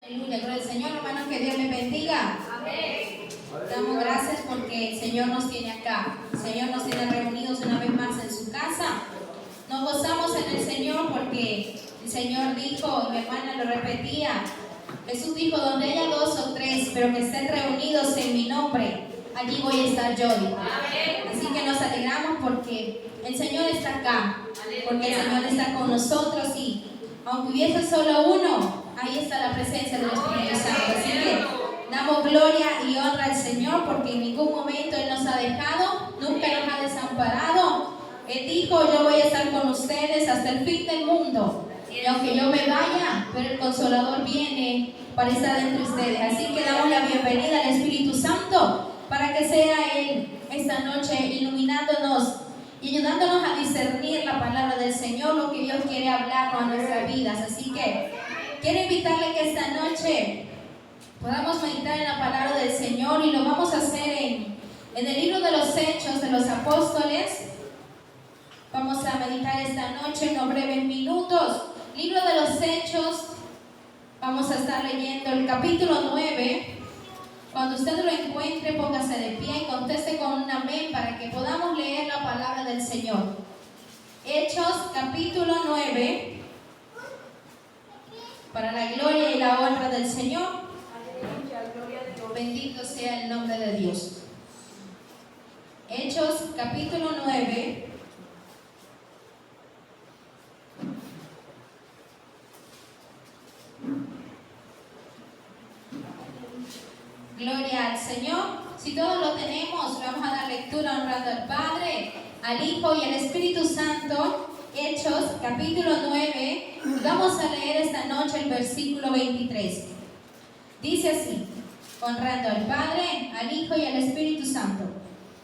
Aleluya, gloria al Señor, hermanos, que Dios les bendiga. Amén. Damos gracias porque el Señor nos tiene acá. El Señor nos tiene reunidos una vez más en su casa. Nos gozamos en el Señor porque el Señor dijo, y mi hermana lo repetía, Jesús dijo, donde haya dos o tres, pero que estén reunidos en mi nombre, allí voy a estar yo. Amén. Así que nos alegramos porque el Señor está acá, porque el Señor está con nosotros y aunque hubiese solo uno, ahí está la presencia del Espíritu Santo. Así que damos gloria y honra al Señor porque en ningún momento Él nos ha dejado, nunca nos ha desamparado. Él dijo, yo voy a estar con ustedes hasta el fin del mundo. Y aunque yo me vaya, pero el Consolador viene para estar entre ustedes. Así que damos la bienvenida al Espíritu Santo para que sea Él esta noche iluminándonos y ayudándonos a discernir la palabra del Señor, lo que Dios quiere hablarnos a nuestras vidas. Así que quiero invitarle que esta noche podamos meditar en la palabra del Señor y lo vamos a hacer en el libro de los Hechos de los Apóstoles. Vamos a meditar esta noche en unos breves minutos. Libro de los Hechos, vamos a estar leyendo el capítulo 9. Cuando usted lo encuentre, póngase de pie y conteste con un amén para que podamos leer la palabra del Señor. Hechos, capítulo 9, para la gloria y la honra del Señor. Bendito sea el nombre de Dios. Hechos, capítulo 9. Gloria al Señor. Si todos lo tenemos, vamos a dar lectura honrando al Padre, al Hijo y al Espíritu Santo. Hechos, capítulo 9. Vamos a leer esta noche el versículo 23. Dice así: honrando al Padre, al Hijo y al Espíritu Santo.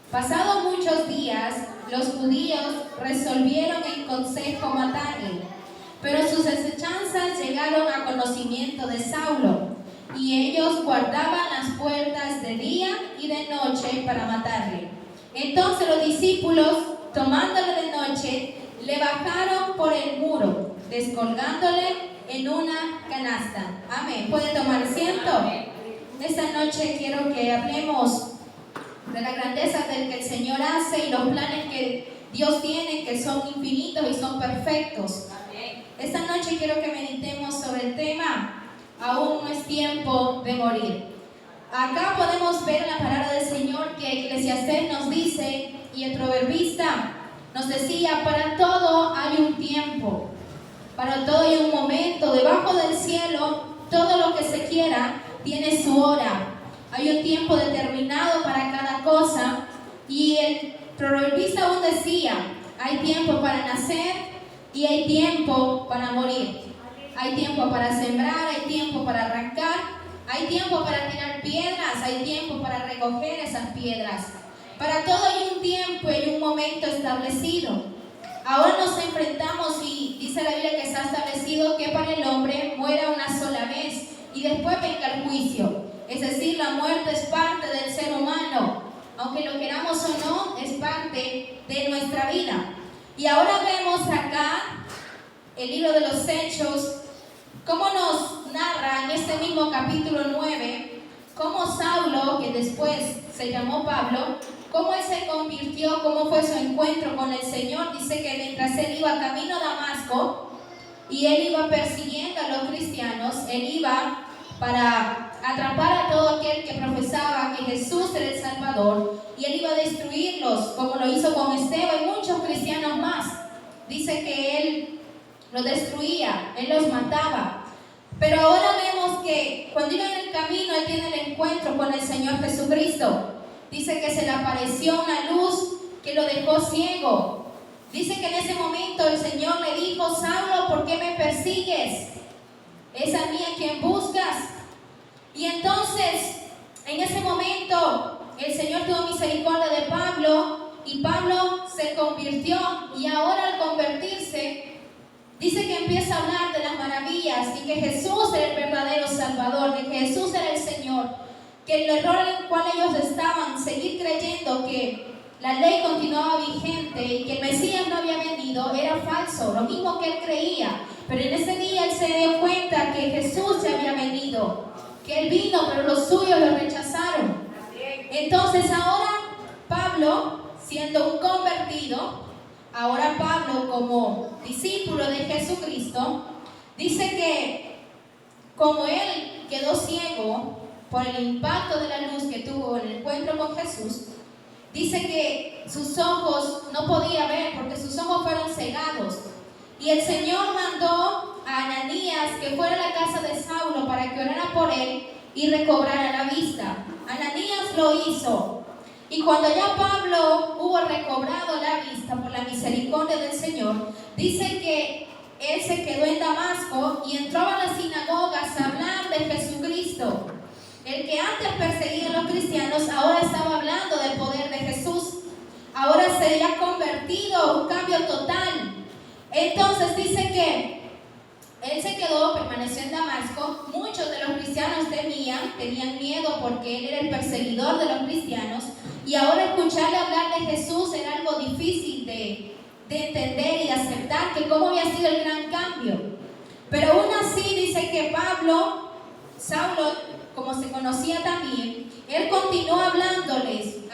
Pasados muchos días, los judíos resolvieron en consejo matarle, pero sus asechanzas llegaron a conocimiento de Saulo, y ellos guardaban las puertas de día y de noche para matarle. Entonces los discípulos, tomándole de noche, le bajaron por el muro, descolgándole en una canasta. Amén. ¿Puede tomar asiento? Esta noche quiero que hablemos de la grandeza del que el Señor hace y los planes que Dios tiene, que son infinitos y son perfectos. Esta noche quiero que meditemos sobre el tema: aún no es tiempo de morir. Acá podemos ver en la palabra del Señor que Eclesiastés nos dice, y el proverbista nos decía, para todo hay un tiempo, para todo hay un momento. Debajo del cielo, todo lo que se quiera tiene su hora. Hay un tiempo determinado para cada cosa. Y el proverbista aún decía, hay tiempo para nacer y hay tiempo para morir. Hay tiempo para sembrar, hay tiempo para arrancar, hay tiempo para tirar piedras, hay tiempo para recoger esas piedras. Para todo hay un tiempo y un momento establecido. Ahora nos enfrentamos y dice la Biblia que está establecido que para el hombre muera una sola vez y después venga el juicio. Es decir, la muerte es parte del ser humano. Aunque lo queramos o no, es parte de nuestra vida. Y ahora vemos acá el libro de los Hechos, cómo nos narra en este mismo capítulo 9, cómo Saulo, que después se llamó Pablo, cómo él se convirtió, cómo fue su encuentro con el Señor. Dice que mientras él iba camino a Damasco y él iba persiguiendo a los cristianos, él iba para atrapar a todo aquel que profesaba que Jesús era el Salvador, y él iba a destruirlos, como lo hizo con Esteban y muchos cristianos más. Dice que él los destruía, él los mataba. Pero ahora vemos que cuando iba en el camino, él tiene el encuentro con el Señor Jesucristo. Dice que se le apareció una luz que lo dejó ciego. Dice que en ese momento el Señor le dijo, Saulo, ¿por qué me persigues? ¿Es a mí a quien buscas? Y entonces, en ese momento, el Señor tuvo misericordia de Pablo y Pablo se convirtió. Y ahora al convertirse, dice que empieza a hablar de las maravillas y que Jesús era el verdadero Salvador, de que Jesús era el Señor, que el error en el cual ellos estaban, seguir creyendo que la ley continuaba vigente y que el Mesías no había venido, era falso. Lo mismo que él creía, pero en ese día él se dio cuenta que Jesús ya había venido, que él vino, pero los suyos lo rechazaron. Entonces ahora Pablo, siendo un convertido, ahora Pablo como discípulo de Jesucristo, dice que como él quedó ciego por el impacto de la luz que tuvo en el encuentro con Jesús, dice que sus ojos no podía ver porque sus ojos fueron cegados. Y el Señor mandó a Ananías que fuera a la casa de Saulo para que orara por él y recobrara la vista. Ananías lo hizo. Y cuando ya Pablo hubo recobrado la vista por la misericordia del Señor, dice que él se quedó en Damasco y entró a las sinagogas a hablar de Jesucristo. El que antes perseguía a los cristianos ahora estaba hablando del poder de Jesús. Ahora se había convertido, un cambio total. Entonces dice que él se quedó, permaneció en Damasco. Muchos de los cristianos tenían miedo porque él era el perseguidor de los cristianos. Y ahora escucharle hablar de Jesús era algo difícil de entender y aceptar, que cómo había sido el gran cambio. Pero aún así dice que Saulo, como se conocía también, él continuó hablándoles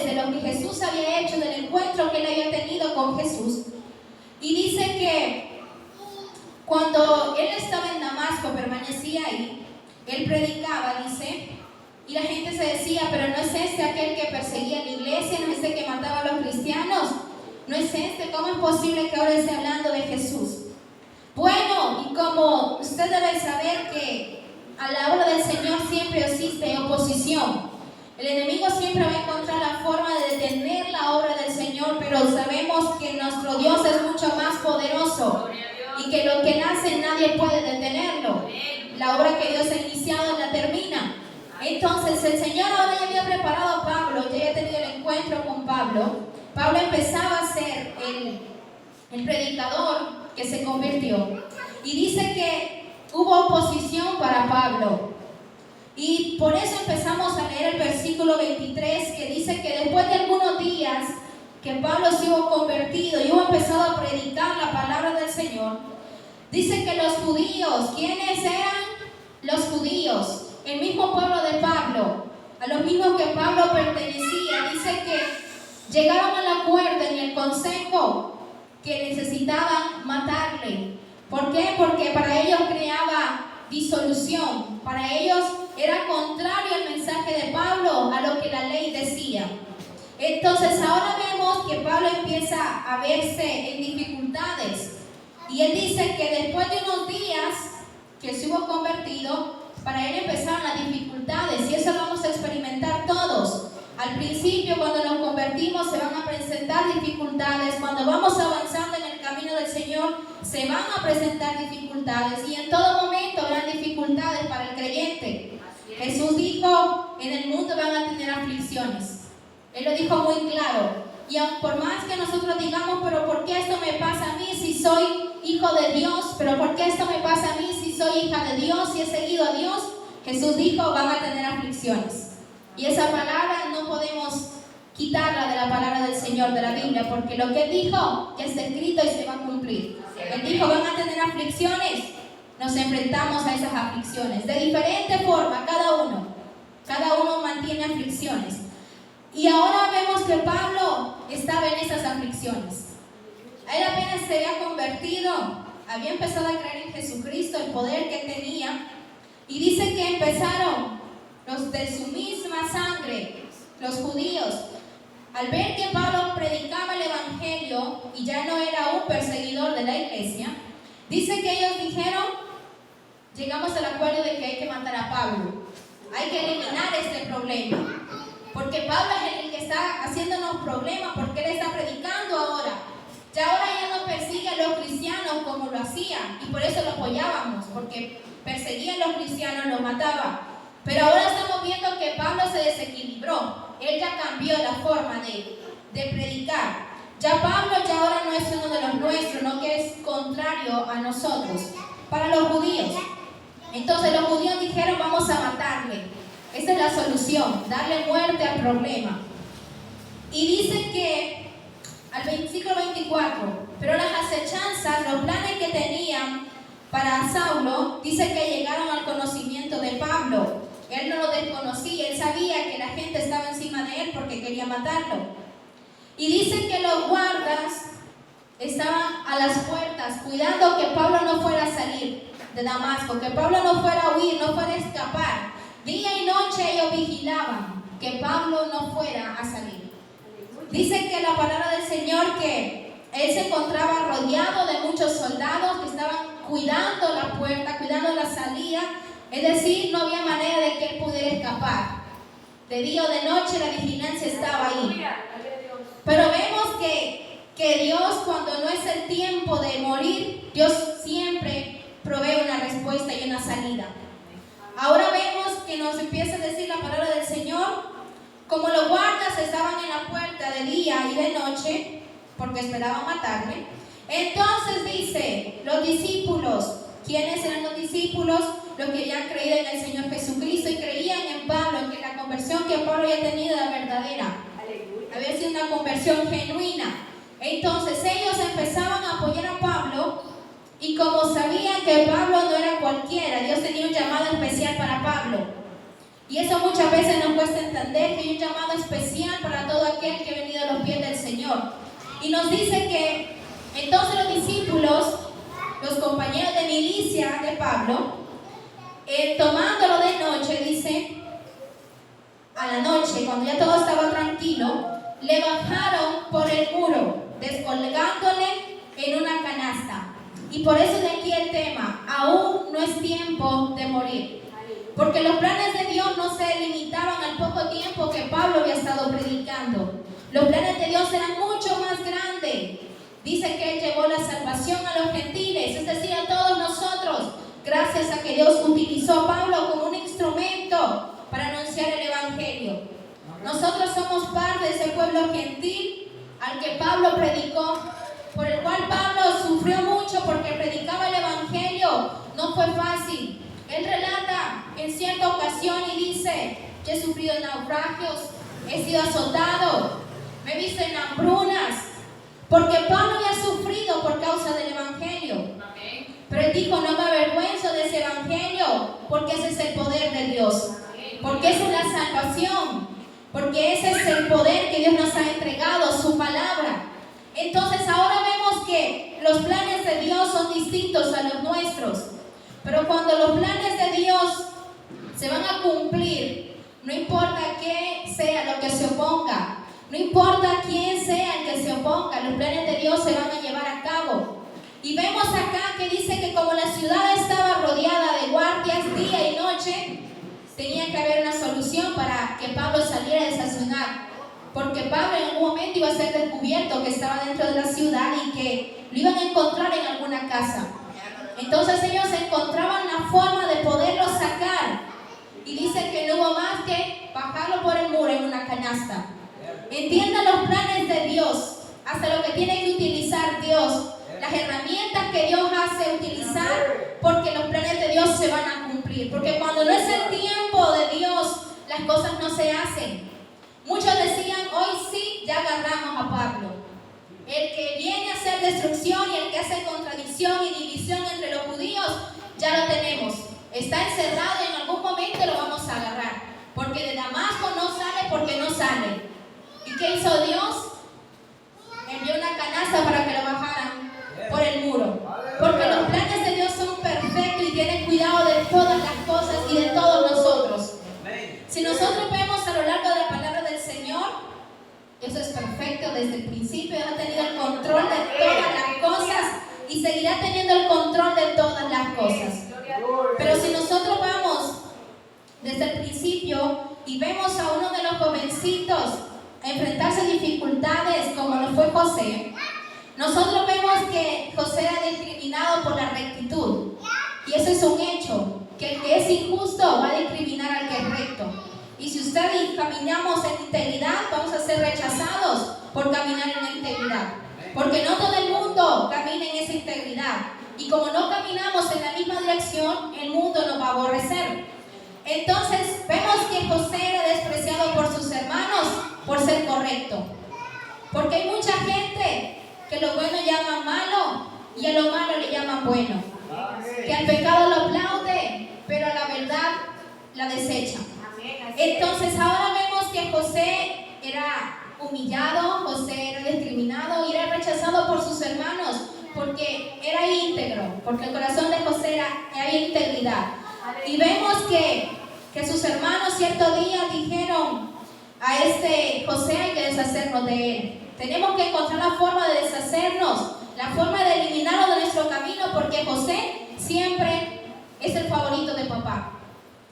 de lo que Jesús había hecho, del encuentro que él había tenido con Jesús. Y dice que cuando él estaba en Damasco, permanecía ahí, él predicaba, dice, y la gente se decía, pero no es este aquel que perseguía la iglesia, no es este que mataba a los cristianos, no es este, ¿cómo es posible que ahora esté hablando de Jesús? Bueno, y como usted debe saber que a la obra del Señor siempre existe oposición. El enemigo siempre va a encontrar la forma de detener la obra del Señor, pero sabemos que nuestro Dios es mucho más poderoso y que lo que nace nadie puede detenerlo. La obra que Dios ha iniciado la termina. Entonces el Señor ahora ya había preparado a Pablo, ya había tenido el encuentro con Pablo. Pablo empezaba a ser el predicador que se convirtió. Y dice que hubo oposición para Pablo. Y por eso empezamos a leer el versículo 23, que dice que después de algunos días que Pablo se hubo convertido y hubo empezado a predicar la palabra del Señor, dice que los judíos, ¿quiénes eran? Los judíos, el mismo pueblo de Pablo, a los mismos que Pablo pertenecía, dice que llegaron al acuerdo en el consejo que necesitaban matarle. ¿Por qué? Porque para ellos creaba disolución, para ellos era contrario al mensaje de Pablo, a lo que la ley decía. Entonces ahora vemos que Pablo empieza a verse en dificultades. Y él dice que después de unos días que se hubo convertido, para él empezaron las dificultades. Y eso lo vamos a experimentar todos. Al principio, cuando nos convertimos, se van a presentar dificultades. Cuando vamos avanzando en el camino del Señor, se van a presentar dificultades. Y en todo momento habrá dificultades para el creyente. Jesús dijo, en el mundo van a tener aflicciones. Él lo dijo muy claro. Y aun por más que nosotros digamos, pero ¿por qué esto me pasa a mí si soy hijo de Dios? ¿Pero por qué esto me pasa a mí si soy hija de Dios, si he seguido a Dios? Jesús dijo, van a tener aflicciones. Y esa palabra no podemos quitarla de la palabra del Señor, de la Biblia, porque lo que Él dijo ya está escrito y se va a cumplir. Él dijo, van a tener aflicciones. Nos enfrentamos a esas aflicciones de diferente forma, cada uno mantiene aflicciones. Y ahora vemos que Pablo estaba en esas aflicciones. Él apenas se había convertido, había empezado a creer en Jesucristo, el poder que tenía, y dice que empezaron los de su misma sangre, los judíos, al ver que Pablo predicaba el evangelio y ya no era un perseguidor de la iglesia, dice que ellos dijeron, llegamos al acuerdo de que hay que matar a Pablo, hay que eliminar este problema, porque Pablo es el que está haciéndonos problemas, porque él está predicando ahora. Ya ahora ya no persigue a los cristianos como lo hacía, y por eso lo apoyábamos, porque perseguía a los cristianos, los mataba. Pero ahora estamos viendo que Pablo se desequilibró, él ya cambió la forma de predicar. Ya Pablo ya ahora no es uno de los nuestros, no que es contrario a nosotros, para los judíos. Entonces los judíos dijeron, vamos a matarle. Esa es la solución, darle muerte al problema. Y dice que al versículo 24, Pero las acechanzas, los planes que tenían para Saulo, dice que llegaron al conocimiento de Pablo. Él no lo desconocía, él sabía que la gente estaba encima de él porque quería matarlo. Y dice que los guardas estaban a las puertas cuidando que Pablo no fuera a salir de Damasco, que Pablo no fuera a huir, no fuera a escapar. Día y noche ellos vigilaban que Pablo no fuera a salir. Dice que la palabra del Señor que él se encontraba rodeado de muchos soldados que estaban cuidando la puerta, cuidando la salida. Es decir, no había manera de que él pudiera escapar. De día o de noche la vigilancia estaba ahí. Pero vemos que Dios, cuando no es el tiempo de morir, Dios siempre provee una respuesta y una salida. Ahora vemos que nos empieza a decir la palabra del Señor, como los guardas estaban en la puerta de día y de noche, porque esperaban matarle. Entonces dice, los discípulos, ¿quiénes eran los discípulos? Los que habían creído en el Señor Jesucristo y creían en Pablo, en que la conversión que Pablo había tenido era verdadera. Había sido una conversión genuina. Entonces ellos empezaban a apoyar a Pablo, y como sabían que Pablo no era cualquiera, Dios tenía un llamado especial para Pablo. Y eso muchas veces nos cuesta entender, que hay un llamado especial para todo aquel que ha venido a los pies del Señor. Y nos dice que entonces los discípulos, los compañeros de milicia de Pablo, tomándolo de noche, dice, a la noche, cuando ya todo estaba tranquilo, le bajaron por el muro, descolgándole en una canasta. Y por eso de aquí el tema, aún no es tiempo de morir. Porque los planes de Dios no se limitaban al poco tiempo que Pablo había estado predicando. Los planes de Dios eran mucho más grandes. Dice que Él llevó la salvación a los gentiles, es decir, a todos nosotros, gracias a que Dios utilizó a Pablo como un instrumento para anunciar el Evangelio. Nosotros somos parte de ese pueblo gentil al que Pablo predicó, por el cual Pablo sufrió mucho porque predicaba el Evangelio. No fue fácil. Él relata en cierta ocasión y dice, yo he sufrido naufragios, he sido azotado, me he visto en hambrunas, porque Pablo había sufrido por causa del Evangelio. Pero él dijo, no me avergüenzo de ese Evangelio, porque ese es el poder de Dios, porque esa es la salvación, porque ese es el poder que Dios nos ha entregado, su palabra. Entonces ahora vemos que los planes de Dios son distintos a los nuestros. Pero cuando los planes de Dios se van a cumplir, no importa qué sea lo que se oponga, no importa quién sea el que se oponga, los planes de Dios se van a llevar a cabo. Y vemos acá que dice que como la ciudad estaba rodeada de guardias día y noche, tenía que haber una solución para que Pablo saliera de esa ciudad. Porque Pablo en algún momento iba a ser descubierto que estaba dentro de la ciudad y que lo iban a encontrar en alguna casa. Entonces ellos encontraban la forma de poderlo sacar. Y dice que no hubo más que bajarlo por el muro en una canasta. Entiendan los planes de Dios, hasta lo que tiene que utilizar Dios, las herramientas que Dios hace utilizar, porque los planes de Dios se van a cumplir. Porque cuando no es el tiempo de Dios, las cosas no se hacen. Muchos decían, hoy sí, ya agarramos a Pablo. El que viene a hacer destrucción y el que hace contradicción y división entre los judíos, ya lo tenemos. Está encerrado y en algún momento lo vamos a agarrar. Porque de Damasco no sale porque no sale. ¿Y qué hizo Dios? Envió una canasta para que lo bajaran por el muro. Porque los planes de Dios son perfectos y tienen cuidado de todas las cosas y de todos nosotros. Si nosotros vemos a lo largo de la palabra del Señor, eso es perfecto desde el principio. Ha tenido el control de todas las cosas y seguirá teniendo el control de todas las cosas. Pero si nosotros vamos desde el principio y vemos a uno de los jovencitos enfrentarse a dificultades como lo fue José, nosotros vemos que José era discriminado por la rectitud. Y eso es un hecho, que el que es injusto va a discriminar al que es recto. Y si usted y caminamos en integridad, vamos a ser rechazados por caminar en la integridad. Porque no todo el mundo camina en esa integridad. Y como no caminamos en la misma dirección, el mundo nos va a aborrecer. Entonces, vemos que José era despreciado por sus hermanos por ser correcto. Porque hay mucha gente que que lo bueno llaman malo y a lo malo le llaman bueno. Que al pecado lo aplaude, pero a la verdad la desecha. Entonces ahora vemos que José era humillado, José era discriminado y era rechazado por sus hermanos porque era íntegro, porque el corazón de José había integridad. Y vemos que sus hermanos cierto día dijeron a este José: hay que deshacernos de él. Tenemos que encontrar la forma de deshacernos, la forma de eliminarlo de nuestro camino, porque José siempre es el favorito de papá.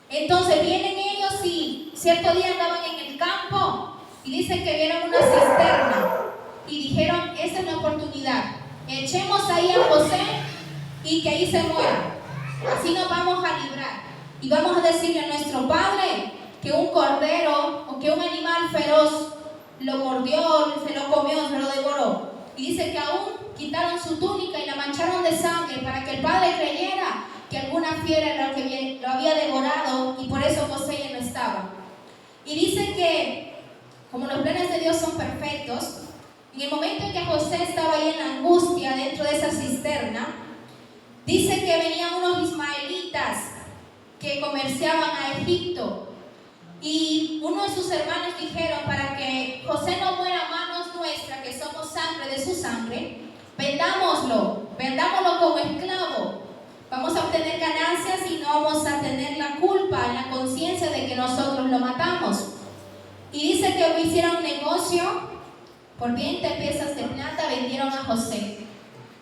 Entonces vienen ellos y cierto día andaban en el campo y dicen que vieron una cisterna y dijeron: esa es la oportunidad, echemos ahí a José y que ahí se muera, así nos vamos a librar. Y vamos a decirle a nuestro padre que un cordero o que un animal feroz lo mordió, se lo comió, se lo devoró. Y dice que aún quitaron su túnica y la mancharon de sangre para que el padre creyera que alguna fiera era lo que lo había devorado y por eso José ya no estaba. Y dice que, como los planes de Dios son perfectos, en el momento en que José estaba ahí en la angustia dentro de esa cisterna, dice que venían unos ismaelitas que comerciaban a Egipto. Y uno de sus hermanos dijeron: para que José no muera a manos nuestras, que somos sangre de su sangre, vendámoslo como esclavo. Vamos a obtener ganancias y no vamos a tener la culpa en la conciencia de que nosotros lo matamos. Y dice que hicieron negocio, por 20 piezas de plata vendieron a José.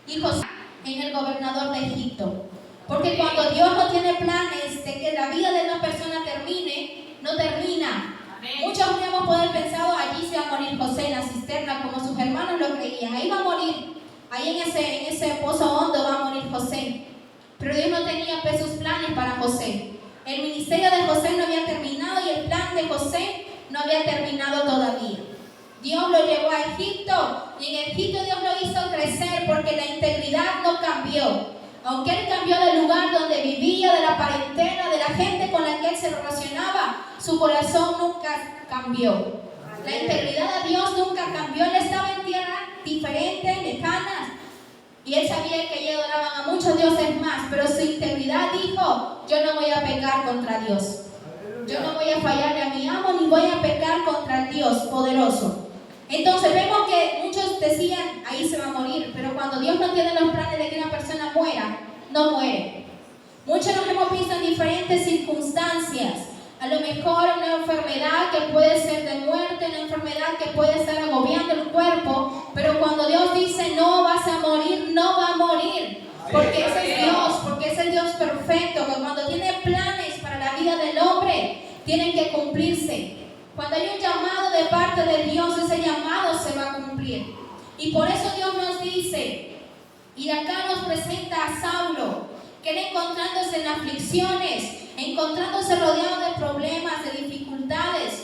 Y José en el gobernador de Egipto. Porque cuando Dios no tiene planes de que la vida de una persona termine, no termina. Muchos hemos podido pensar: allí se va a morir José en la cisterna, como sus hermanos lo creían. Ahí va a morir, ahí en ese pozo hondo va a morir José. Pero Dios no tenía sus planes para José. El ministerio de José no había terminado y el plan de José no había terminado todavía. Dios lo llevó a Egipto y en Egipto Dios lo hizo crecer porque la integridad no cambió. Aunque él cambió del lugar donde vivía, de la parentela, de la gente con la que él se relacionaba, su corazón nunca cambió. La integridad de Dios nunca cambió. Él estaba en tierras diferentes, lejanas, y él sabía que ellos adoraban a muchos dioses más, pero su integridad dijo: yo no voy a pecar contra Dios. Yo no voy a fallarle a mi amo, ni voy a pecar contra el Dios poderoso. Entonces vemos que muchos decían: ahí se va a morir, pero cuando Dios no tiene los planes de que una persona muera, no muere. Muchos nos hemos visto en diferentes circunstancias, a lo mejor una enfermedad que puede ser de muerte, una enfermedad que puede estar agobiando el cuerpo, pero cuando Dios dice: no vas a morir, no va a morir, porque ese es Dios, porque ese es Dios perfecto, que cuando tiene planes para la vida del hombre, tienen que cumplirse. Cuando hay un llamado de parte de Dios, ese llamado se va a cumplir. Y por eso Dios nos dice, y acá nos presenta a Saulo, que él encontrándose en aflicciones, encontrándose rodeado de problemas, de dificultades,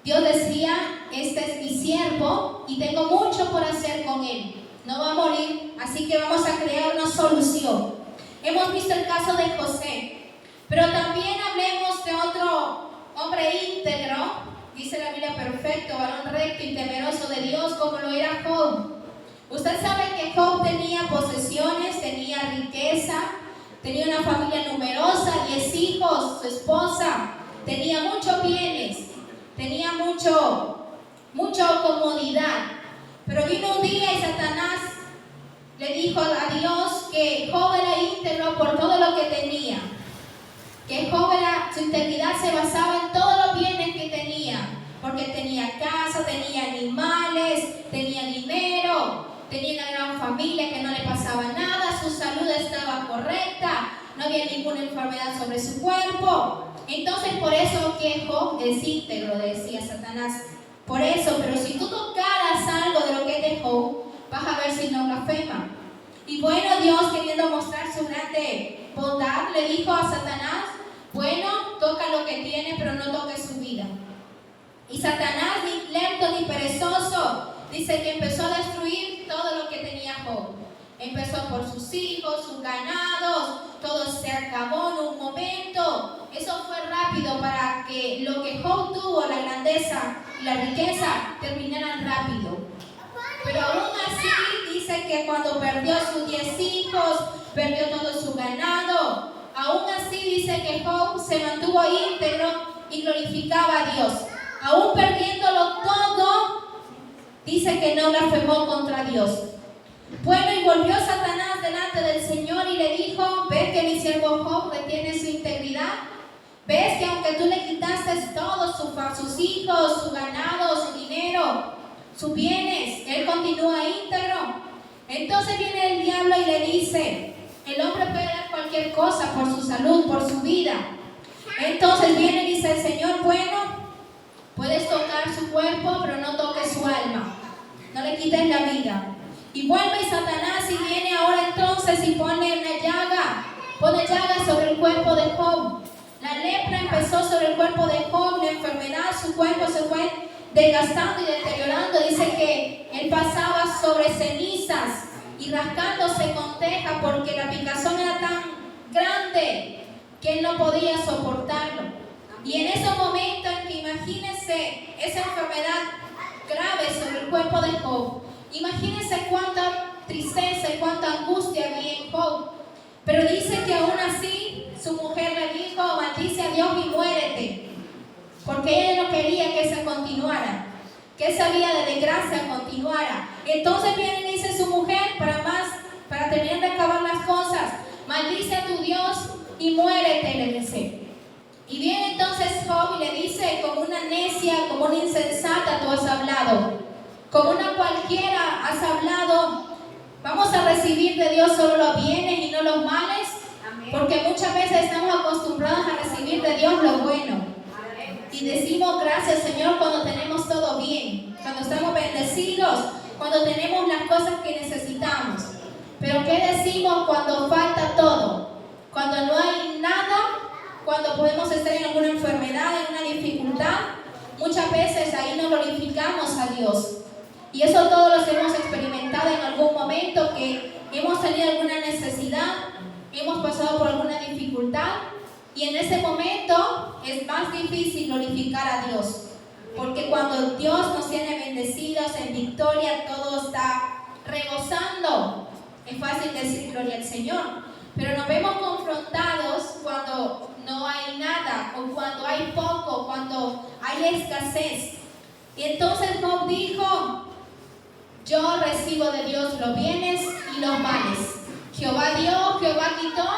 Dios decía: este es mi siervo y tengo mucho por hacer con él. No va a morir, así que vamos a crear una solución. Hemos visto el caso de José, pero también hablemos de otro hombre íntegro, dice la Biblia: perfecto, varón recto y temeroso de Dios, como lo era Job. Usted sabe que Job tenía posesiones, tenía riqueza, tenía una familia numerosa, 10 hijos, su esposa, tenía muchos bienes, tenía mucha comodidad. Pero vino un día y Satanás le dijo a Dios que Job era íntegro por todo lo que tenía. Que Job su integridad se basaba en todos los bienes que tenía, porque tenía casa, tenía animales, tenía dinero, tenía una gran familia que no le pasaba nada, su salud estaba correcta, no había ninguna enfermedad sobre su cuerpo. Entonces por eso que Job es íntegro, decía Satanás. Por eso, pero si tú tocaras algo de lo que es de Job, vas a ver si no blasfema. Y bueno, Dios, queriendo mostrar su grande bondad, le dijo a Satanás: bueno, toca lo que tiene, pero no toques su vida. Y Satanás, ni lento ni perezoso, dice que empezó a destruir todo lo que tenía Job. Empezó por sus hijos, sus ganados, todo se acabó en un momento. Eso fue rápido para que lo que Job tuvo, la grandeza y la riqueza, terminaran rápido. Pero aún así, dice dice que cuando perdió sus 10 hijos, perdió todo su ganado, aún así dice que Job se mantuvo íntegro y glorificaba a Dios. Aún perdiéndolo todo, dice que no blasfemó contra Dios. Bueno, y volvió Satanás delante del Señor y le dijo: ¿ves que mi siervo Job retiene su integridad? ¿Ves que aunque tú le quitaste todo, sus hijos, su ganado, su dinero, sus bienes, él continúa íntegro? Entonces viene el diablo y le dice: el hombre puede dar cualquier cosa por su salud, por su vida. Entonces viene y dice el Señor: bueno, puedes tocar su cuerpo, pero no toques su alma. No le quites la vida. Y vuelve Satanás y viene ahora entonces y pone llaga sobre el cuerpo de Job. La lepra empezó sobre el cuerpo de Job, la enfermedad, su cuerpo se fue desgastando y deteriorando. Dice que él pasaba sobre cenizas y rascándose con teja porque la picazón era tan grande que él no podía soportarlo. Y en ese momento en que imagínense esa enfermedad grave sobre el cuerpo de Job, imagínense cuánta tristeza y cuánta angustia había en Job. Pero dice que aún así su mujer le dijo: maldice a Dios y muérete, porque ella no quería que eso continuara, que esa vida de desgracia continuara. Entonces viene y dice su mujer, para terminar de acabar las cosas: maldice a tu Dios y muérete, le dice. Y viene entonces Job y le dice: como una necia, como una insensata tú has hablado, como una cualquiera has hablado. Vamos a recibir de Dios solo los bienes y no los males. Amén. Porque muchas veces estamos acostumbrados a recibir de Dios lo bueno. Amén. Y decimos gracias, Señor, cuando tenemos todo bien, cuando estamos bendecidos, cuando tenemos las cosas que necesitamos. Pero ¿qué decimos cuando falta todo? Cuando no hay nada, cuando podemos estar en alguna enfermedad, en una dificultad, muchas veces ahí no glorificamos a Dios. Y eso todos los hemos experimentado en algún momento, que hemos tenido alguna necesidad, hemos pasado por alguna dificultad, y en ese momento es más difícil glorificar a Dios. Porque cuando Dios nos tiene bendecidos en victoria, todo está rebosando, es fácil decir gloria al Señor. Pero nos vemos confrontados cuando no hay nada, o cuando hay poco, cuando hay escasez. Y entonces Job dijo: yo recibo de Dios los bienes y los males. Jehová dio, Jehová quitó,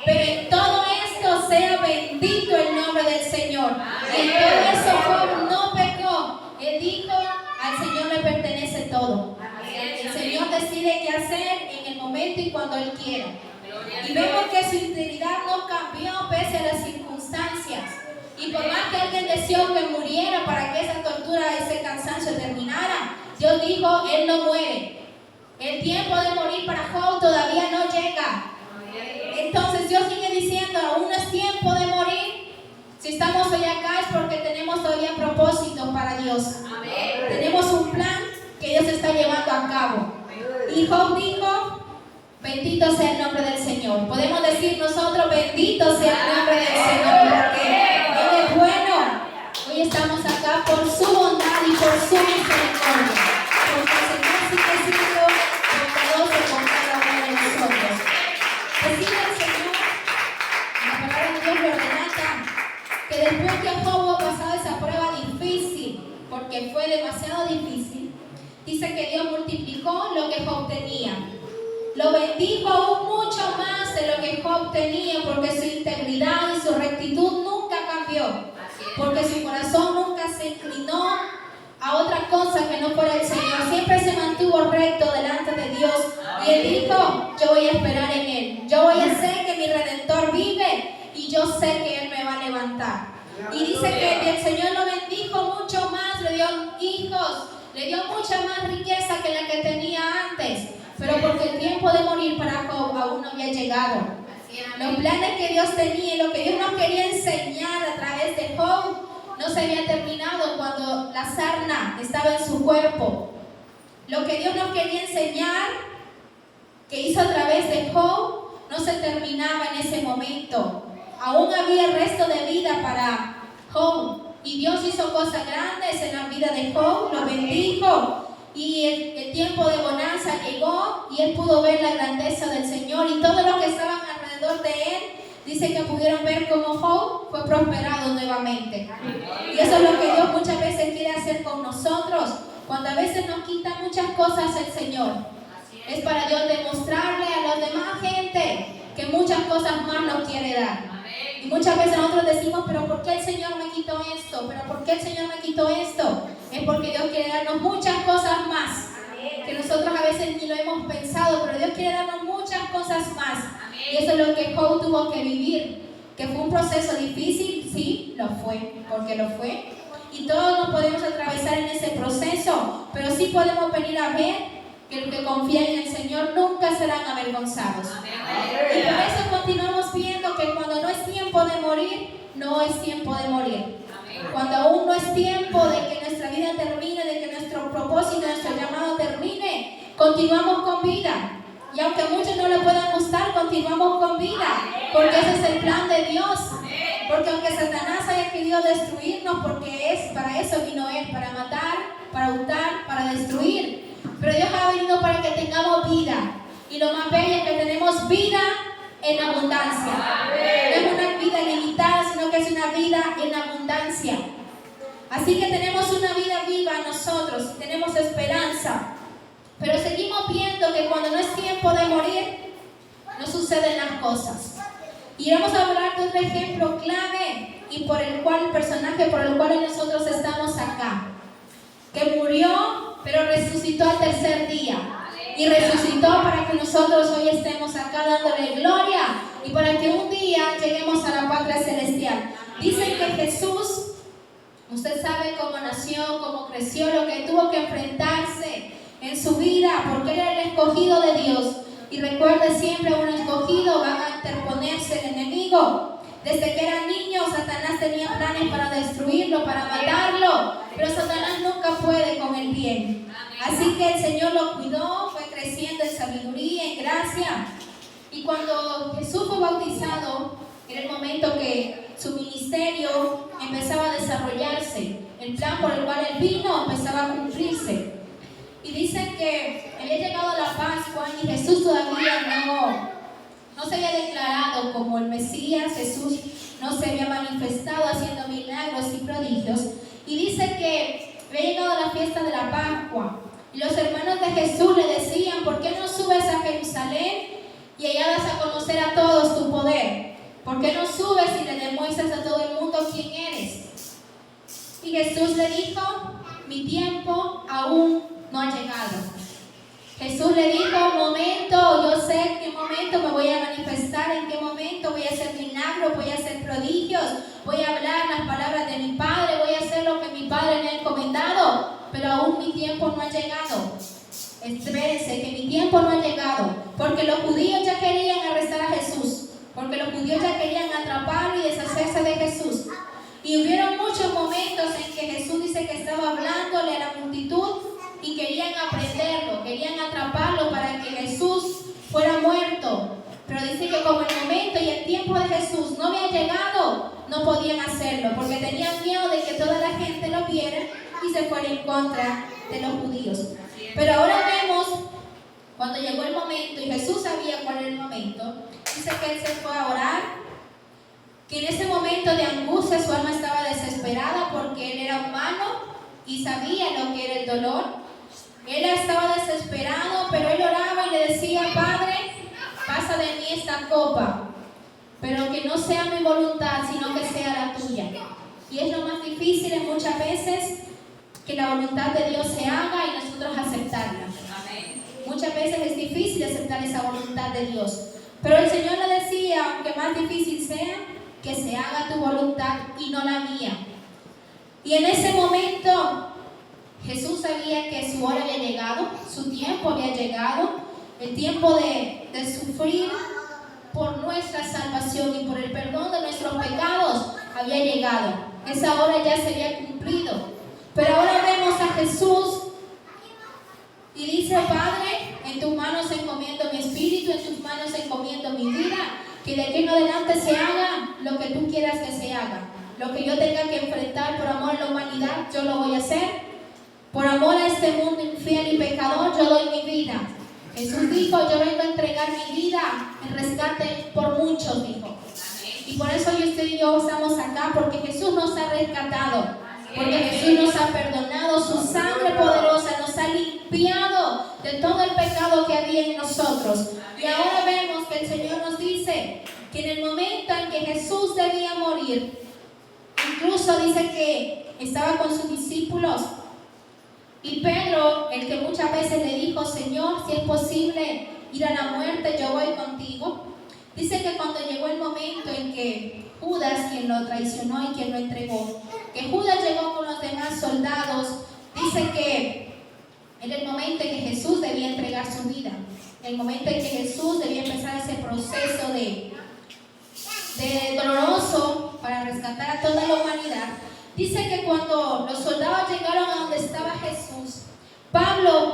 pero en todo esto sea bendito el nombre del Señor. En todo eso Job no pecó. Él dijo: al Señor le pertenece todo. El Señor decide qué hacer en el momento y cuando Él quiera. Y vemos que su integridad no cambió pese a las circunstancias. Y por más que alguien deseó que muriera para que esa tortura, ese cansancio terminara, Dios dijo: Él no muere. El tiempo de morir para Job todavía no llega. Entonces Dios sigue diciendo: aún no es tiempo de morir. Si estamos hoy acá es porque tenemos todavía propósitos para Dios. Tenemos un plan que Dios está llevando a cabo. Y Job dijo: bendito sea el nombre del Señor. Podemos decir nosotros: bendito sea el nombre del Señor, porque Él es bueno. Hoy estamos acá por su bondad y por su misericordia, porque el Señor sigue siendo bondadoso con cada uno de nosotros. Decide el Señor, la palabra de Dios lo relata, que después que Job ha pasado esa prueba difícil, porque fue demasiado difícil, dice que Dios multiplicó lo que Job tenía. Lo bendijo aún mucho más de lo que Job tenía, porque su integridad y su rectitud nunca cambió, porque su corazón nunca se inclinó a otra cosa que no fuera el Señor. Siempre se mantuvo recto delante de Dios. Y él dijo: yo voy a esperar en Él. Yo voy a hacer que mi Redentor vive y yo sé que Él me va a levantar. Y dice que el Señor lo bendijo mucho más, le dio hijos, le dio mucha más riqueza que la que tenía antes. Pero porque el tiempo de morir para Job aún no había llegado. Los planes que Dios tenía y lo que Dios nos quería enseñar a través de Job no se había terminado cuando la sarna estaba en su cuerpo. Lo que Dios nos quería enseñar, que hizo a través de Job, no se terminaba en ese momento. Aún había el resto de vida para Job. Y Dios hizo cosas grandes en la vida de Job, lo bendijo. y el tiempo de bonanza llegó y él pudo ver la grandeza del Señor y todos los que estaban alrededor de él, dice que pudieron ver cómo Job fue prosperado nuevamente. Y eso es lo que Dios muchas veces quiere hacer con nosotros, cuando a veces nos quita muchas cosas el Señor. Es para Dios demostrarle a los demás gente que muchas cosas más nos quiere dar. Y muchas veces nosotros decimos, pero ¿por qué el Señor me quitó esto? ¿Pero por qué el Señor me quitó esto? Es porque Dios quiere darnos muchas cosas más, que nosotros a veces ni lo hemos pensado, pero Dios quiere darnos muchas cosas más. Y eso es lo que Job tuvo que vivir, que fue un proceso difícil, sí, lo fue, porque lo fue. Y todos nos podemos atravesar en ese proceso, pero sí podemos venir a ver que los que confían en el Señor nunca serán avergonzados. Y por eso continuamos viendo que cuando no es tiempo de morir, no es tiempo de morir. Cuando aún no es tiempo de que nuestra vida termine, de que nuestro propósito, nuestro llamado termine, continuamos con vida. Y aunque a muchos no le puedan gustar, continuamos con vida, porque ese es el plan de Dios. Porque aunque Satanás haya querido destruirnos, porque es para eso vino él, para matar, para hurtar, para destruir. Pero Dios ha venido para que tengamos vida. Y lo más bello es que tenemos vida en abundancia. No es una vida limitada, sino que es una vida en abundancia. Así que tenemos una vida viva nosotros, tenemos esperanza. Pero seguimos viendo que cuando no es tiempo de morir, no suceden las cosas. Y vamos a hablar de otro ejemplo clave y por el personaje por el cual nosotros estamos acá. Que murió, pero resucitó al tercer día. Y resucitó para que nosotros hoy estemos acá dándole gloria y para que un día lleguemos a la patria celestial. Dicen que Jesús, usted sabe cómo nació, cómo creció, lo que tuvo que enfrentarse en su vida, porque él era el escogido de Dios. Y recuerde siempre, un escogido va a interponerse el enemigo. Desde que era niño, Satanás tenía planes para destruirlo, para matarlo, pero Satanás nunca puede con el bien. Así que el Señor lo cuidó, fue creciendo en sabiduría, en gracia. Y cuando Jesús fue bautizado, era el momento que su ministerio empezaba a desarrollarse. El plan por el cual él vino empezaba a cumplirse. Y dicen que había llegado la Pascua y Jesús todavía no se había declarado como el Mesías. Jesús no se había manifestado haciendo milagros y prodigios. Y dice que había llegado la fiesta de la Pascua. Y los hermanos de Jesús le decían, ¿por qué no subes a Jerusalén y allá das a conocer a todos tu poder? ¿Por qué no subes y le demuestras a todo el mundo quién eres? Y Jesús le dijo, mi tiempo aún no ha llegado. Jesús le dijo, un momento, yo sé en qué momento me voy a manifestar, en qué momento voy a hacer milagros, voy a hacer prodigios, voy a hablar las palabras de mi Padre, voy a hacer lo que mi Padre me ha encomendado, pero aún mi tiempo no ha llegado. Espérense, que mi tiempo no ha llegado, porque los judíos ya querían arrestar a Jesús, porque los judíos ya querían atraparlo y deshacerse de Jesús. Y hubieron muchos momentos en que Jesús dice que estaba hablándole a la multitud y querían aprenderlo, querían atraparlo para que Jesús fuera muerto. Pero dice que como el momento y el tiempo de Jesús no había llegado, no podían hacerlo, porque tenían miedo de que toda la gente lo viera y se fuera en contra de los judíos. Pero ahora vemos, cuando llegó el momento, y Jesús sabía cuál era el momento, dice que él se fue a orar, que en ese momento de angustia su alma estaba desesperada porque él era humano y sabía lo que era el dolor. Él estaba desesperado, pero él oraba y le decía, Padre, pasa de mí esta copa, pero que no sea mi voluntad, sino que sea la tuya. Y es lo más difícil en muchas veces, que la voluntad de Dios se haga y nosotros aceptarla. Muchas veces es difícil aceptar esa voluntad de Dios. Pero el Señor le decía, aunque más difícil sea, que se haga tu voluntad y no la mía. Y en ese momento Jesús sabía que su hora había llegado, su tiempo había llegado, el tiempo de sufrir por nuestra salvación y por el perdón de nuestros pecados había llegado. Esa hora ya se había cumplido. Pero ahora vemos a Jesús y dice, Padre, en tus manos encomiendo mi espíritu, en tus manos encomiendo mi vida, que de aquí en adelante se haga lo que tú quieras que se haga. Lo que yo tenga que enfrentar por amor a la humanidad, yo lo voy a hacer. Por amor a este mundo infiel y pecador, yo doy mi vida. Jesús dijo, yo vengo a entregar mi vida en rescate por muchos, dijo. Y por eso usted y yo estamos acá, porque Jesús nos ha rescatado, porque Jesús nos ha perdonado, su sangre poderosa nos ha limpiado de todo el pecado que había en nosotros. Y ahora vemos que el Señor nos dice que en el momento en que Jesús debía morir, incluso dice que estaba con sus discípulos, y Pedro, el que muchas veces le dijo, Señor, si es posible ir a la muerte, yo voy contigo. Dice que cuando llegó el momento en que Judas, quien lo traicionó y quien lo entregó, que Judas llegó con los demás soldados, dice que en el momento en que Jesús debía entregar su vida, en el momento en que Jesús debía empezar ese proceso de doloroso para rescatar a toda la humanidad, dice que cuando los soldados llegaron a donde estaba Jesús, Pedro,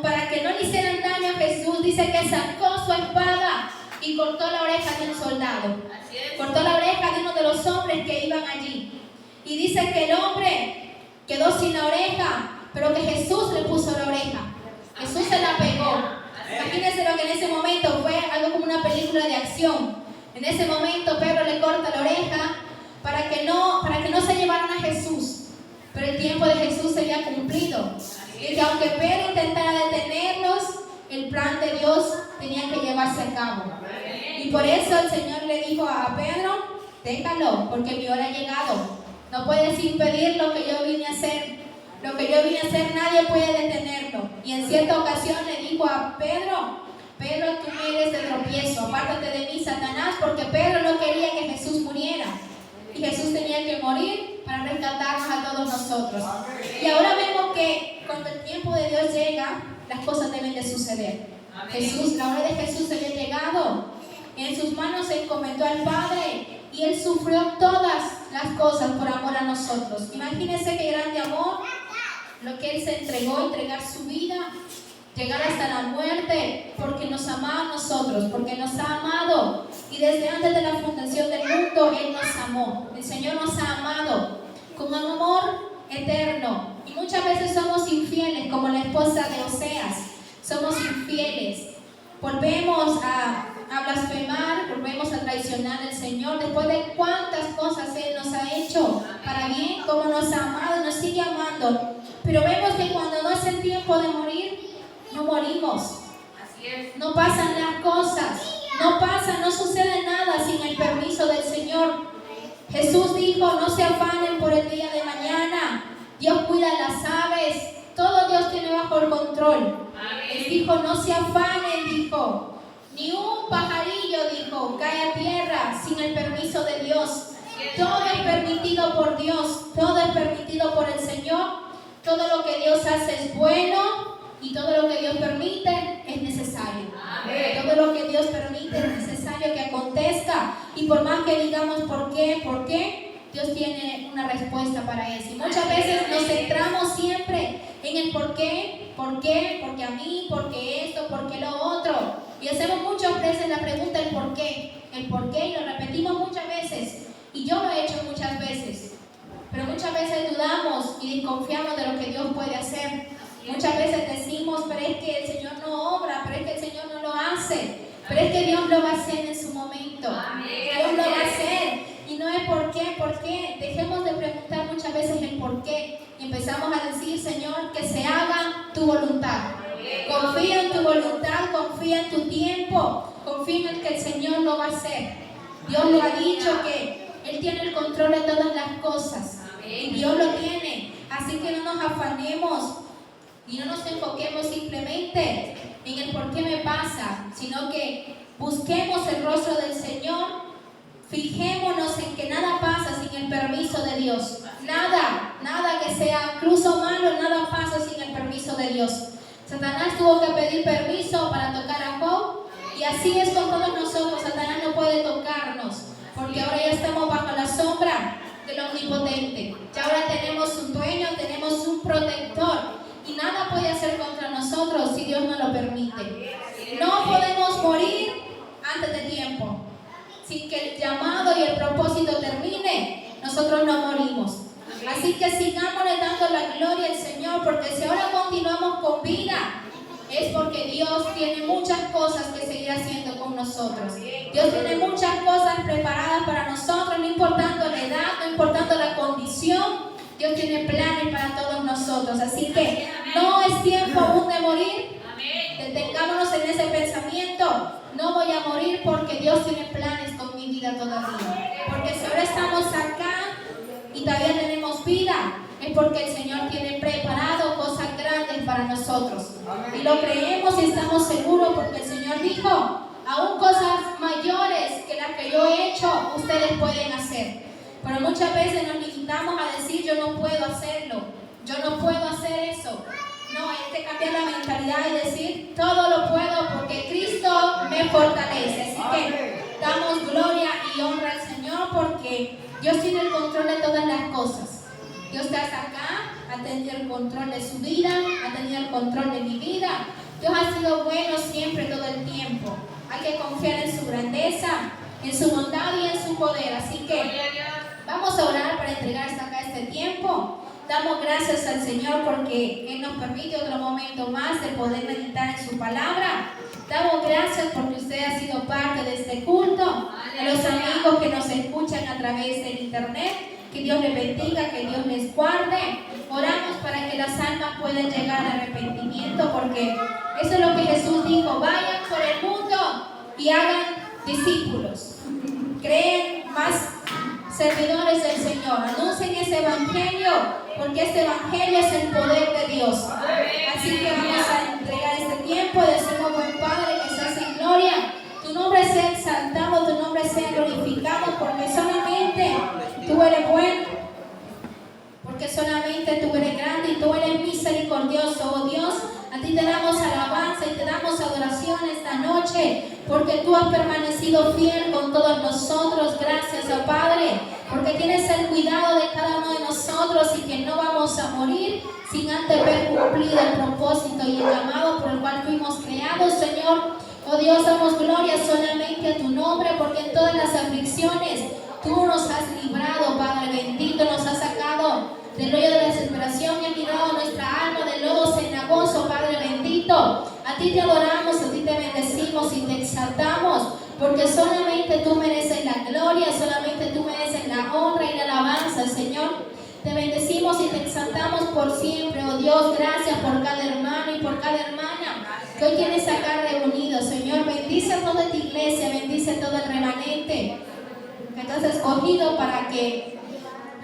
para que no le hicieran daño a Jesús, dice que sacó su espada y cortó la oreja de un soldado. Cortó la oreja de uno de los hombres que iban allí. Y dice que el hombre quedó sin la oreja, pero que Jesús le puso la oreja. Jesús se la pegó. Imagínense lo que en ese momento fue algo como una película de acción. En ese momento Pedro le corta la oreja para que no se llevaran a Jesús. Pero el tiempo de Jesús se había cumplido. Y que aunque Pedro intentara detenerlos, el plan de Dios tenía que llevarse a cabo. Y por eso el Señor le dijo a Pedro, déjalo, porque mi hora ha llegado. No puedes impedir lo que yo vine a hacer. Lo que yo vine a hacer nadie puede detenerlo. Y en cierta ocasión le dijo a Pedro, tú me eres de tropiezo, apártate de mí, Satanás, porque Pedro no quería que Jesús muriera. Y Jesús tenía que morir para rescatarnos a todos nosotros. Y ahora vemos que cuando el tiempo de Dios llega, las cosas deben de suceder. La hora de Jesús había llegado. En sus manos se encomendó al Padre y Él sufrió todas las cosas por amor a nosotros. Imagínense qué grande amor, lo que Él se entregó, entregar su vida, llegar hasta la muerte, porque nos amaba a nosotros, porque nos ha amado. Y desde antes de la fundación del mundo, Él nos amó. El Señor nos ha amado con un amor eterno. Y muchas veces somos infieles, como la esposa de Oseas. Somos infieles. Volvemos a blasfemar, volvemos a traicionar al Señor después de cuántas cosas Él nos ha hecho para bien, como nos ha amado, nos sigue amando. Pero vemos que cuando no es el tiempo de morir, no morimos. Así es. No pasan las cosas, no sucede nada sin el permiso del Señor. Jesús dijo, no se afanen por el día de mañana, Dios cuida las aves, todo Dios tiene bajo el control. Él dijo, no se afanen, dijo. Ni un pajarillo, dijo, cae a tierra sin el permiso de Dios. Todo es permitido por Dios, todo es permitido por el Señor. Todo lo que Dios hace es bueno y todo lo que Dios permite es necesario. Todo lo que Dios permite es necesario que acontezca. Y por más que digamos ¿por qué? Dios tiene una respuesta para eso. Y muchas veces nos centramos siempre en el por qué, porque a mí, porque esto, porque lo otro. Y hacemos muchas veces la pregunta el por qué, y lo repetimos muchas veces. Y yo lo he hecho muchas veces. Pero muchas veces dudamos y desconfiamos de lo que Dios puede hacer. Muchas veces decimos, pero es que el Señor no obra, pero es que el Señor no lo hace. Pero es que Dios lo va a hacer en su momento. Dios lo va a hacer. Y no es por qué. Dejemos de preguntar muchas veces el por qué. Y empezamos a decir, Señor, que se haga tu voluntad. Confía en tu voluntad, confía en tu tiempo, confía en que el Señor lo va a hacer. Dios le ha dicho que Él tiene el control de todas las cosas. Y Dios lo tiene. Así que no nos afanemos y no nos enfoquemos simplemente en el por qué me pasa, sino que busquemos el rostro del Señor. Fijémonos en que nada pasa sin el permiso de Dios. Nada que sea incluso malo, nada pasa sin el permiso de Dios. Satanás tuvo que pedir permiso para tocar a Job. Y así es con todos nosotros. Satanás no puede tocarnos, porque ahora ya estamos bajo la sombra del Omnipotente. Ya ahora tenemos un dueño, tenemos un protector. Y nada puede hacer contra nosotros si Dios no lo permite. No podemos morir antes de tiempo. Sin que el llamado y el propósito termine, nosotros no morimos. Así que sigámosle dando la gloria al Señor, porque si ahora continuamos con vida, es porque Dios tiene muchas cosas que seguir haciendo con nosotros. Dios tiene muchas cosas preparadas para nosotros, no importando la edad, no importando la condición. Dios tiene planes para todos nosotros. Así que no es tiempo aún de morir. Detengámonos en ese pensamiento. No voy a morir porque Dios tiene planes con mi vida todavía. Porque si ahora estamos acá y todavía tenemos vida, es porque el Señor tiene preparado cosas grandes para nosotros. Y lo creemos y estamos seguros porque el Señor dijo, aún cosas mayores que las que yo he hecho, ustedes pueden hacer. Pero muchas veces nos limitamos a decir, yo no puedo hacerlo, yo no puedo hacer eso. No, hay que cambiar la mentalidad y decir, todo lo puedo porque Cristo me fortalece. Así que damos gloria y honra al Señor porque Dios tiene el control de todas las cosas. Dios está acá, ha tenido el control de su vida, ha tenido el control de mi vida. Dios ha sido bueno siempre, todo el tiempo. Hay que confiar en su grandeza, en su bondad y en su poder. Así que vamos a orar para entregar hasta acá este tiempo. Damos gracias al Señor porque Él nos permite otro momento más de poder meditar en su palabra. Damos gracias porque usted ha sido parte de este culto, a los amigos que nos escuchan a través del internet. Que Dios les bendiga, que Dios les guarde. Oramos para que las almas puedan llegar al arrepentimiento, porque eso es lo que Jesús dijo: vayan por el mundo y hagan discípulos. Creen más servidores del Señor. Anuncien ese evangelio, porque este evangelio es el poder de Dios. Así que vamos a entregar este tiempo y decimos: buen Padre que estás en gloria, tu nombre sea exaltado, tu nombre sea glorificado, porque solamente tú eres bueno, porque solamente tú eres grande y tú eres misericordioso, oh Dios. A ti te damos alabanza y te damos adoración esta noche, porque tú has permanecido fiel con todos nosotros. Gracias, oh Padre, porque tienes el cuidado de cada uno de nosotros y que no vamos a morir sin antes haber cumplido el propósito y el llamado por el cual fuimos creados, Señor. Oh Dios, damos gloria solamente a tu nombre, porque en todas las aflicciones tú nos has librado, Padre bendito, nos has sacado del hoyo de la desesperación y has librado nuestra alma del lodo cenagoso, Padre bendito. A ti te adoramos, a ti te bendecimos y te exaltamos, porque solamente tú mereces la gloria, solamente tú mereces la honra y la alabanza, Señor. Te bendecimos y te exaltamos por siempre, oh Dios. Gracias por cada hermano y por cada hermana que hoy tienes acá reunidos, Señor. Bendice a toda tu iglesia, bendice a todo el remanente que tú has escogido para que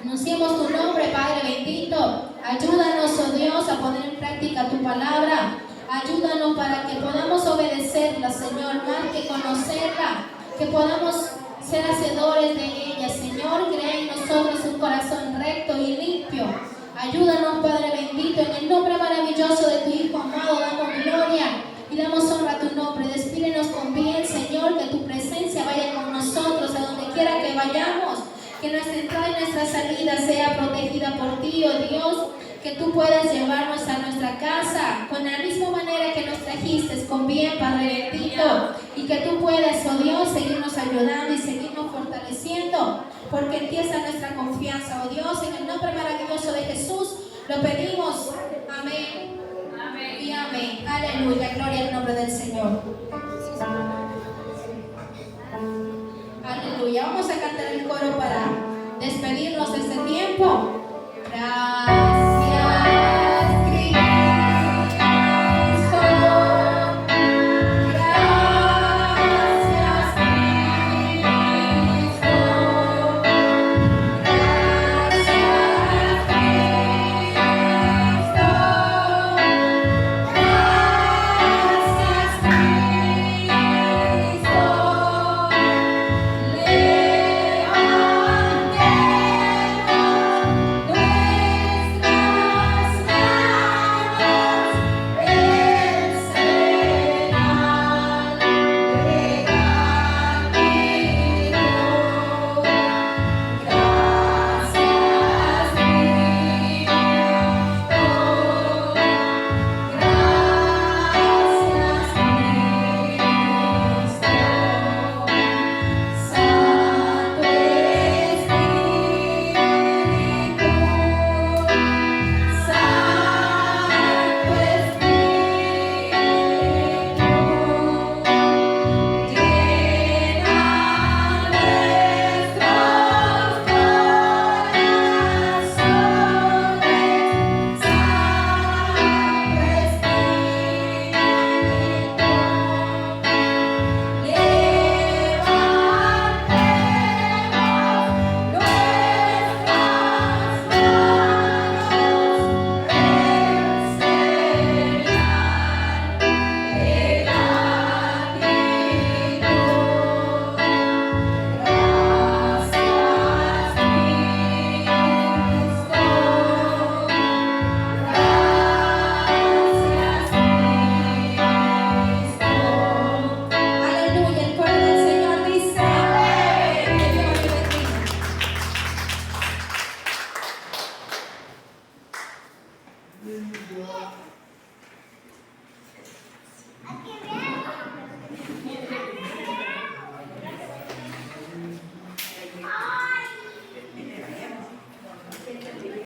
anunciemos tu nombre, Padre bendito. Ayúdanos, oh Dios, a poner en práctica tu palabra. Ayúdanos para que podamos obedecerla, Señor, más que conocerla, que podamos ser hacedores de ella, Señor. Crea en nosotros un corazón recto y limpio. Ayúdanos, Padre bendito, en el nombre maravilloso de tu Hijo amado. Damos gloria y damos honra a tu nombre. Despídenos con bien, Señor, que tu presencia vaya con nosotros a donde quiera que vayamos. Que nuestra entrada y nuestra salida sea protegida por ti, oh Dios. Que tú puedas llevarnos a nuestra casa con la misma manera que nos trajiste, con bien, Padre bendito. Y que tú puedas, oh Dios, seguirnos ayudando y seguirnos fortaleciendo, porque en ti está nuestra confianza, oh Dios. En el nombre maravilloso de Jesús lo pedimos. Amén. Amén y amén. Aleluya. Gloria al nombre del Señor. Aleluya. Vamos a cantar el coro para despedirnos de este tiempo.